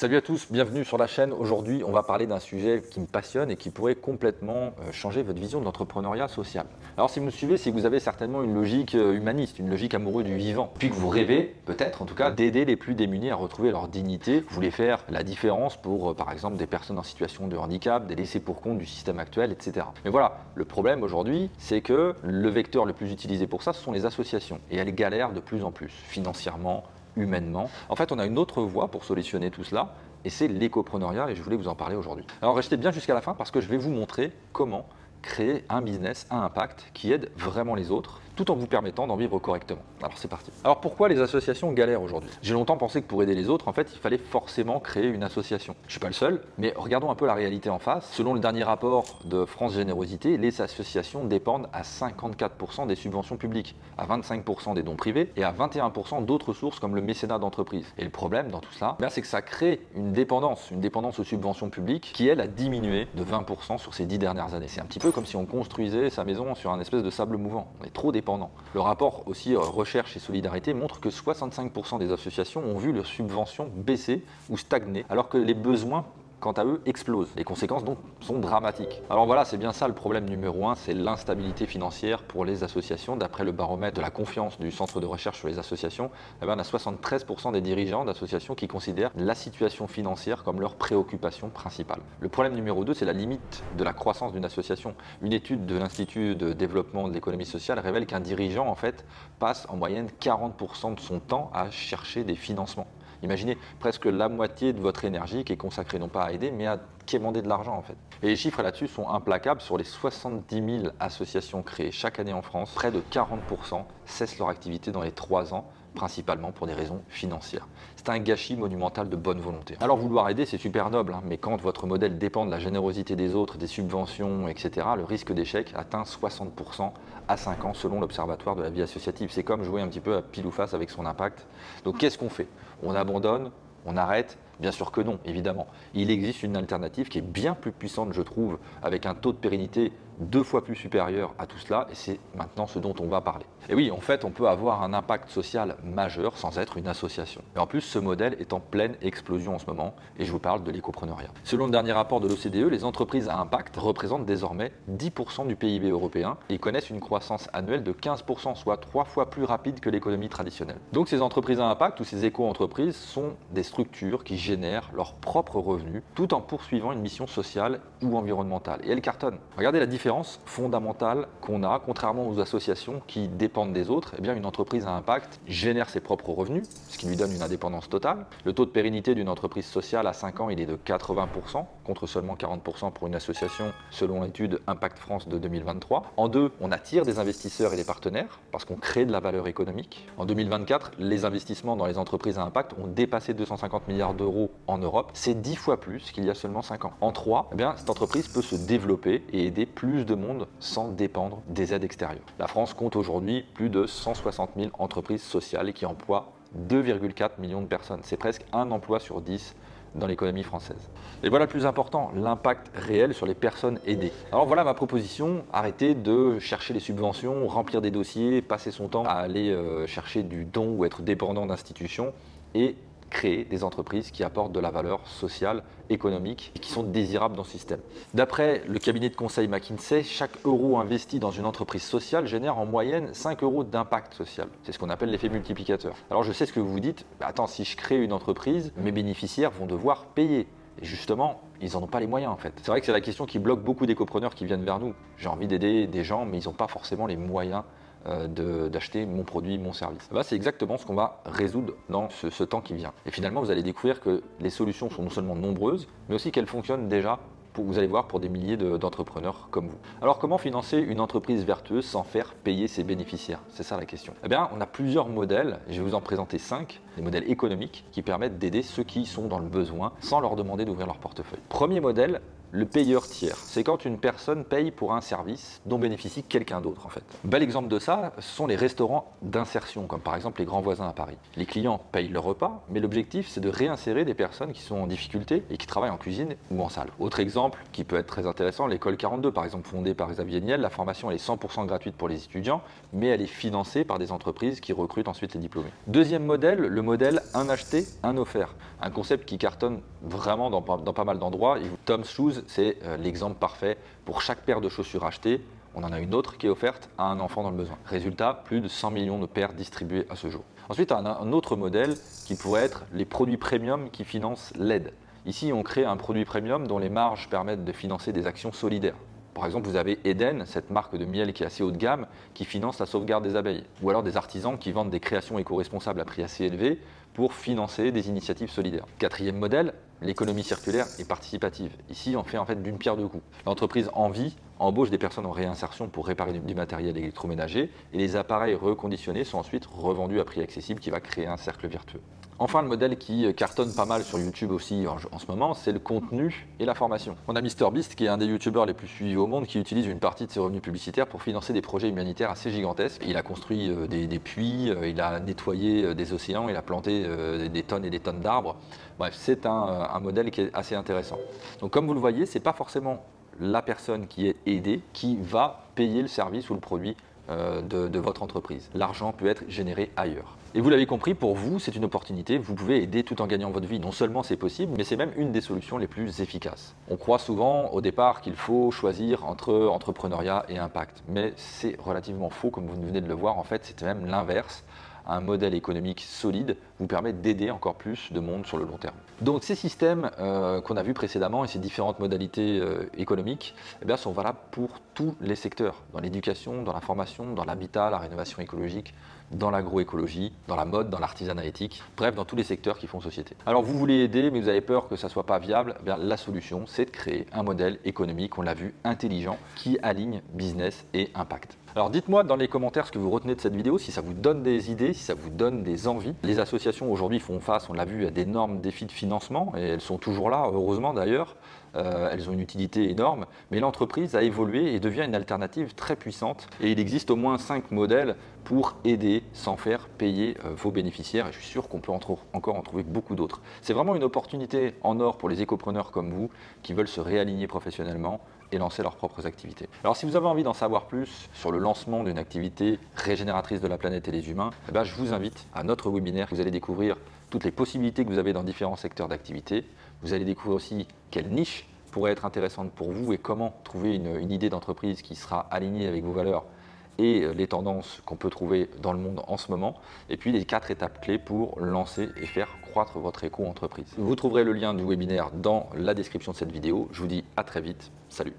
Salut à tous, bienvenue sur la chaîne. Aujourd'hui, on va parler d'un sujet qui me passionne et qui pourrait complètement changer votre vision de l'entrepreneuriat social. Alors si vous me suivez, c'est que vous avez certainement une logique humaniste, une logique amoureuse du vivant. Puis que vous rêvez, peut-être en tout cas, d'aider les plus démunis à retrouver leur dignité. Vous voulez faire la différence pour, par exemple, des personnes en situation de handicap, des laissés pour compte du système actuel, etc. Mais voilà, le problème aujourd'hui, c'est que le vecteur le plus utilisé pour ça, ce sont les associations. Et elles galèrent de plus en plus, financièrement, humainement. En fait, on a une autre voie pour solutionner tout cela, et c'est l'écopreneuriat, et je voulais vous en parler aujourd'hui. Alors restez bien jusqu'à la fin parce que je vais vous montrer comment créer un business à impact qui aide vraiment les autres, tout en vous permettant d'en vivre correctement. Alors c'est parti. Alors pourquoi les associations galèrent aujourd'hui? J'ai longtemps pensé que pour aider les autres, en fait, il fallait forcément créer une association. Je ne suis pas le seul, mais regardons un peu la réalité en face. Selon le dernier rapport de France Générosité, les associations dépendent à 54% des subventions publiques, à 25% des dons privés et à 21% d'autres sources comme le mécénat d'entreprise. Et le problème dans tout cela, c'est que ça crée une dépendance aux subventions publiques qui, elle, a diminué de 20% sur ces 10 dernières années. C'est un petit peu comme si on construisait sa maison sur un espèce de sable mouvant. On est trop dépendant. Le rapport aussi Recherche et Solidarité montre que 65% des associations ont vu leurs subventions baisser ou stagner, alors que les besoins quant à eux, explosent. Les conséquences donc sont dramatiques. Alors voilà, c'est bien ça le problème numéro 1, c'est l'instabilité financière pour les associations. D'après le baromètre de la confiance du Centre de recherche sur les associations, on a 73% des dirigeants d'associations qui considèrent la situation financière comme leur préoccupation principale. Le problème numéro 2, c'est la limite de la croissance d'une association. Une étude de l'Institut de développement de l'économie sociale révèle qu'un dirigeant en fait passe en moyenne 40% de son temps à chercher des financements. Imaginez presque la moitié de votre énergie qui est consacrée non pas à aider, mais à quémander de l'argent en fait. Et les chiffres là-dessus sont implacables. Sur les 70 000 associations créées chaque année en France, près de 40% cessent leur activité dans les 3 ans, principalement pour des raisons financières. C'est un gâchis monumental de bonne volonté. Alors vouloir aider, c'est super noble, mais quand votre modèle dépend de la générosité des autres, des subventions, etc., le risque d'échec atteint 60% à 5 ans selon l'Observatoire de la vie associative. C'est comme jouer un petit peu à pile ou face avec son impact. Donc qu'est-ce qu'on fait? On abandonne? On arrête? Bien sûr que non, évidemment. Il existe une alternative qui est bien plus puissante, je trouve, avec un taux de pérennité 2 fois plus supérieur à tout cela, et c'est maintenant ce dont on va parler. Et oui, en fait, on peut avoir un impact social majeur sans être une association. Et en plus, ce modèle est en pleine explosion en ce moment, et je vous parle de l'écopreneuriat. Selon le dernier rapport de l'OCDE, les entreprises à impact représentent désormais 10% du PIB européen et connaissent une croissance annuelle de 15%, soit 3 fois plus rapide que l'économie traditionnelle. Donc ces entreprises à impact ou ces éco-entreprises sont des structures qui génèrent leurs propres revenus tout en poursuivant une mission sociale ou environnementale. Et elles cartonnent. Regardez la différence fondamentale qu'on a, contrairement aux associations qui dépendent des autres. Eh bien, une entreprise à impact génère ses propres revenus, ce qui lui donne une indépendance totale. Le taux de pérennité d'une entreprise sociale à 5 ans, il est de 80%, contre seulement 40% pour une association, selon l'étude Impact France de 2023. En 2, on attire des investisseurs et des partenaires, parce qu'on crée de la valeur économique. En 2024, les investissements dans les entreprises à impact ont dépassé 250 milliards d'euros en Europe. C'est 10 fois plus qu'il y a seulement 5 ans. En 3, eh bien, cette entreprise peut se développer et aider plus de monde sans dépendre des aides extérieures. La France compte aujourd'hui plus de 160 000 entreprises sociales qui emploient 2,4 millions de personnes. C'est presque un emploi sur 10 dans l'économie française. Et voilà le plus important, l'impact réel sur les personnes aidées. Alors voilà ma proposition, arrêtez de chercher les subventions, remplir des dossiers, passer son temps à aller chercher du don ou être dépendant d'institutions et créer des entreprises qui apportent de la valeur sociale, économique et qui sont désirables dans ce système. D'après le cabinet de conseil McKinsey, chaque euro investi dans une entreprise sociale génère en moyenne 5 euros d'impact social. C'est ce qu'on appelle l'effet multiplicateur. Alors je sais ce que vous vous dites, attends, si je crée une entreprise, mes bénéficiaires vont devoir payer. Et justement, ils n'en ont pas les moyens en fait. C'est vrai que c'est la question qui bloque beaucoup d'écopreneurs qui viennent vers nous. J'ai envie d'aider des gens, mais ils n'ont pas forcément les moyens d'acheter mon produit, mon service. C'est exactement ce qu'on va résoudre dans ce temps qui vient. Et finalement, vous allez découvrir que les solutions sont non seulement nombreuses, mais aussi qu'elles fonctionnent déjà, vous allez voir, pour des milliers d'entrepreneurs comme vous. Alors comment financer une entreprise vertueuse sans faire payer ses bénéficiaires? C'est ça la question. Eh bien, on a plusieurs modèles, je vais vous en présenter 5, des modèles économiques qui permettent d'aider ceux qui sont dans le besoin sans leur demander d'ouvrir leur portefeuille. Premier modèle, le payeur tiers. C'est quand une personne paye pour un service dont bénéficie quelqu'un d'autre en fait. Bel exemple de ça, ce sont les restaurants d'insertion, comme par exemple les Grands Voisins à Paris. Les clients payent leur repas, mais l'objectif c'est de réinsérer des personnes qui sont en difficulté et qui travaillent en cuisine ou en salle. Autre exemple qui peut être très intéressant, l'école 42 par exemple, fondée par Xavier Niel. La formation elle est 100% gratuite pour les étudiants, mais elle est financée par des entreprises qui recrutent ensuite les diplômés. Deuxième modèle, le modèle un acheté, un offert. Un concept qui cartonne vraiment dans pas mal d'endroits. Tom's Shoes, c'est l'exemple parfait. Pour chaque paire de chaussures achetées, on en a une autre qui est offerte à un enfant dans le besoin. Résultat, plus de 100 millions de paires distribuées à ce jour. Ensuite, on a un autre modèle qui pourrait être les produits premium qui financent l'aide. Ici, on crée un produit premium dont les marges permettent de financer des actions solidaires. Par exemple, vous avez Eden, cette marque de miel qui est assez haut de gamme, qui finance la sauvegarde des abeilles. Ou alors des artisans qui vendent des créations éco-responsables à prix assez élevé pour financer des initiatives solidaires. Quatrième modèle, l'économie circulaire et participative. Ici, on fait en fait d'une pierre deux coups. L'entreprise Envie embauche des personnes en réinsertion pour réparer du matériel électroménager et les appareils reconditionnés sont ensuite revendus à prix accessible qui va créer un cercle vertueux. Enfin, le modèle qui cartonne pas mal sur YouTube aussi en ce moment, c'est le contenu et la formation. On a MrBeast qui est un des youtubeurs les plus suivis au monde qui utilise une partie de ses revenus publicitaires pour financer des projets humanitaires assez gigantesques. Il a construit des puits, il a nettoyé des océans, il a planté des tonnes et des tonnes d'arbres. Bref, c'est un modèle qui est assez intéressant. Donc comme vous le voyez, ce n'est pas forcément la personne qui est aidée qui va payer le service ou le produit de votre entreprise. L'argent peut être généré ailleurs. Et vous l'avez compris, pour vous, c'est une opportunité. Vous pouvez aider tout en gagnant votre vie. Non seulement c'est possible, mais c'est même une des solutions les plus efficaces. On croit souvent au départ qu'il faut choisir entre entrepreneuriat et impact. Mais c'est relativement faux, comme vous venez de le voir. En fait, c'est même l'inverse. Un modèle économique solide vous permet d'aider encore plus de monde sur le long terme. Donc ces systèmes qu'on a vus précédemment et ces différentes modalités économiques sont valables pour tous les secteurs, dans l'éducation, dans la formation, dans l'habitat, la rénovation écologique, dans l'agroécologie, dans la mode, dans l'artisanat éthique, bref, dans tous les secteurs qui font société. Alors vous voulez aider, mais vous avez peur que ça ne soit pas viable, la solution, c'est de créer un modèle économique, on l'a vu, intelligent, qui aligne business et impact. Alors dites-moi dans les commentaires ce que vous retenez de cette vidéo, si ça vous donne des idées, si ça vous donne des envies. Les associations aujourd'hui font face, on l'a vu, à d'énormes défis de financement, et elles sont toujours là, heureusement d'ailleurs. Elles ont une utilité énorme, mais l'entreprise a évolué et devient une alternative très puissante. Et il existe au moins 5 modèles pour aider sans faire payer vos bénéficiaires. Et je suis sûr qu'on peut encore en trouver beaucoup d'autres. C'est vraiment une opportunité en or pour les écopreneurs comme vous qui veulent se réaligner professionnellement et lancer leurs propres activités. Alors si vous avez envie d'en savoir plus sur le lancement d'une activité régénératrice de la planète et des humains, je vous invite à notre webinaire. Vous allez découvrir toutes les possibilités que vous avez dans différents secteurs d'activité. Vous allez découvrir aussi quelle niche pourrait être intéressante pour vous et comment trouver une idée d'entreprise qui sera alignée avec vos valeurs et les tendances qu'on peut trouver dans le monde en ce moment. Et puis les 4 étapes clés pour lancer et faire croître votre éco-entreprise. Vous trouverez le lien du webinaire dans la description de cette vidéo. Je vous dis à très vite. Salut!